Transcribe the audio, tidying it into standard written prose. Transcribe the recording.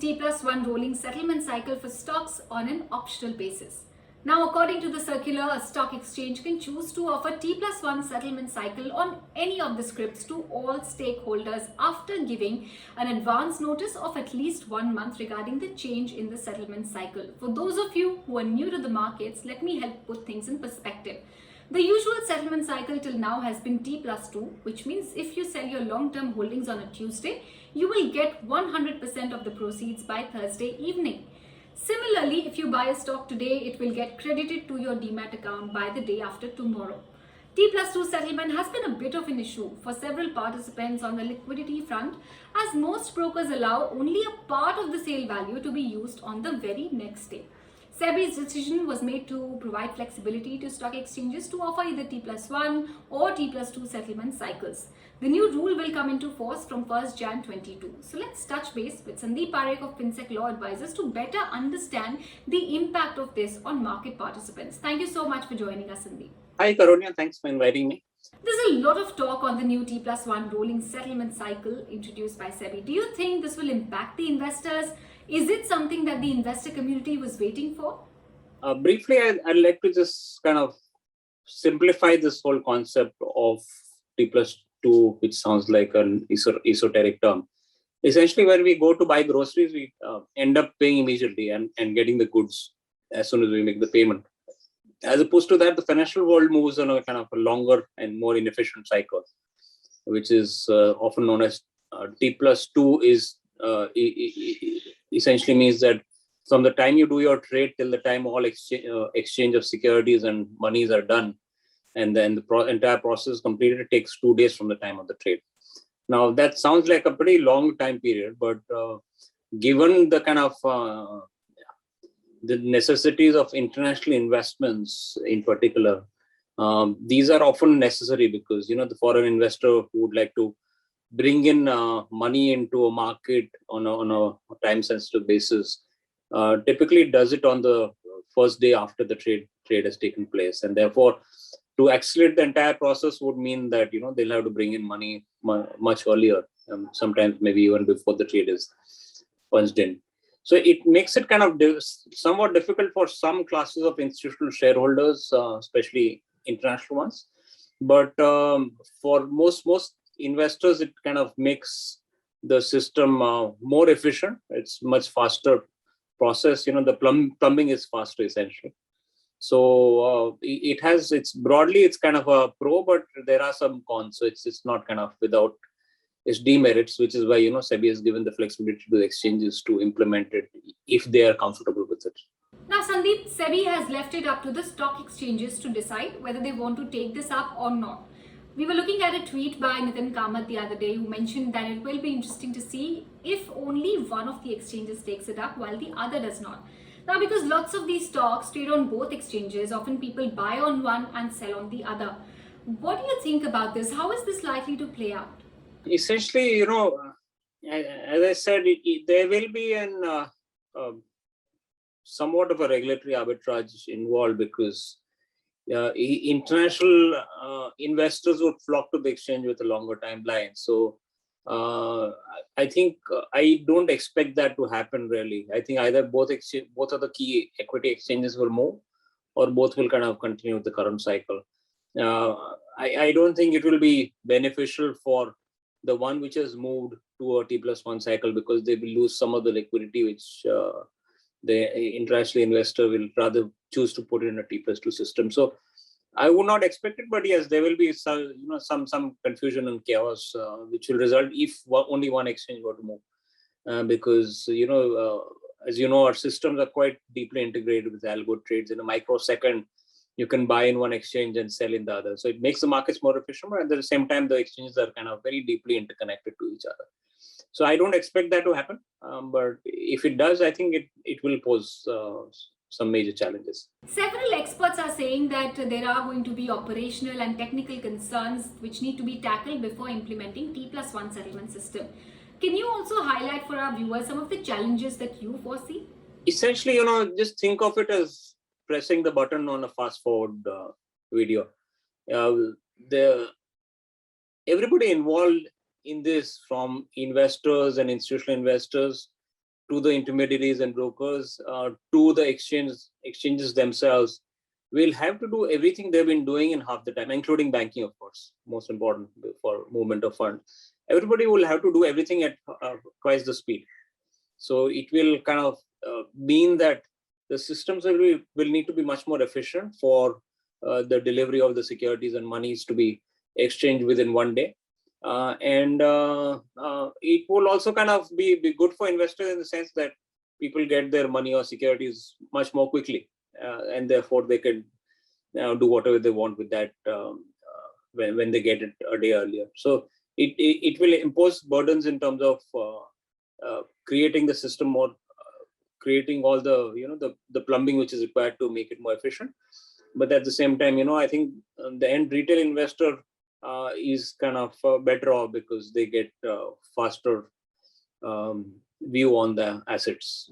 T+1 rolling settlement cycle for stocks on an optional basis. Now, according to the circular, a stock exchange can choose to offer T+1 settlement cycle on any of the scrips to all stakeholders after giving an advance notice of at least 1 month regarding the change in the settlement cycle. For those of you who are new to the markets, let me help put things in perspective. The usual settlement cycle till now has been T+2, which means if you sell your long-term holdings on a Tuesday, you will get 100% of the proceeds by Thursday evening. Similarly, if you buy a stock today, it will get credited to your demat account by the day after tomorrow. T+2 settlement has been a bit of an issue for several participants on the liquidity front, as most brokers allow only a part of the sale value to be used on the very next day. SEBI's decision was made to provide flexibility to stock exchanges to offer either T+1 or T+2 settlement cycles. The new rule will come into force from 1st Jan 22. So let's touch base with Sandeep Parekh of Finsec Law Advisors to better understand the impact of this on market participants. Thank you so much for joining us, Sandeep. Hi, Karunya. Thanks for inviting me. There's a lot of talk on the new T+1 rolling settlement cycle introduced by SEBI. Do you think this will impact the investors? Is it something that the investor community was waiting for? Briefly, I'd like to just kind of simplify this whole concept of T+2, which sounds like an esoteric term. Essentially, when we go to buy groceries, we end up paying immediately and getting the goods as soon as we make the payment. As opposed to that, the financial world moves on a kind of a longer and more inefficient cycle, which is often known as T+2 is essentially means that from the time you do your trade till the time all exchange of securities and monies are done, and then the entire process is completed, it takes 2 days from the time of the trade. Now, that sounds like a pretty long time period, but given the kind of the necessities of international investments in particular, these are often necessary because, the foreign investor who would like to bring in money into a market on a time-sensitive basis typically does it on the first day after the trade has taken place. And therefore, to accelerate the entire process would mean that, they'll have to bring in money much earlier, sometimes maybe even before the trade is punched in. So it makes it kind of somewhat difficult for some classes of institutional shareholders, especially international ones. But for most investors, it kind of makes the system more efficient. It's much faster process. The plumbing is faster essentially. So it's kind of a pro, but there are some cons. So it's not kind of without its demerits, which is why SEBI has given the flexibility to the exchanges to implement it if they are comfortable with it. Now, Sandeep, SEBI has left it up to the stock exchanges to decide whether they want to take this up or not. We were looking at a tweet by Nitin Kamath the other day who mentioned that it will be interesting to see if only one of the exchanges takes it up while the other does not. Now, because lots of these stocks trade on both exchanges, often people buy on one and sell on the other. What do you think about this? How is this likely to play out? Essentially, as I said, there will be an somewhat of a regulatory arbitrage involved because international investors would flock to the exchange with a longer timeline. So I think I don't expect that to happen really. I think either both of the key equity exchanges will move, or both will kind of continue with the current cycle. I don't think it will be beneficial for the one which has moved to a T+1 cycle because they will lose some of the liquidity which the international investor will rather choose to put in a T+2 system. So I would not expect it, but yes, there will be some confusion and chaos which will result if only one exchange were to move, because as you know, our systems are quite deeply integrated with algo trades. In a microsecond, you can buy in one exchange and sell in the other. So it makes the markets more efficient, but at the same time, the exchanges are kind of very deeply interconnected to each other. So I don't expect that to happen, but if it does, I think it will pose some major challenges. Several experts are saying that there are going to be operational and technical concerns which need to be tackled before implementing T+1 settlement system. Can you also highlight for our viewers some of the challenges that you foresee? Essentially, just think of it as pressing the button on a fast forward video. Everybody involved in this, from investors and institutional investors to the intermediaries and brokers, to the exchanges themselves, will have to do everything they've been doing in half the time, including banking, of course, most important for movement of fund. Everybody will have to do everything at twice the speed. So it will kind of mean that the systems will need to be much more efficient for the delivery of the securities and monies to be exchanged within one day. And it will also kind of be good for investors in the sense that people get their money or securities much more quickly, and therefore they can do whatever they want with that when they get it a day earlier. So it will impose burdens in terms of creating the system more, creating all the the plumbing which is required to make it more efficient. But at the same time, I think the end retail investor is kind of better off because they get faster view on the assets.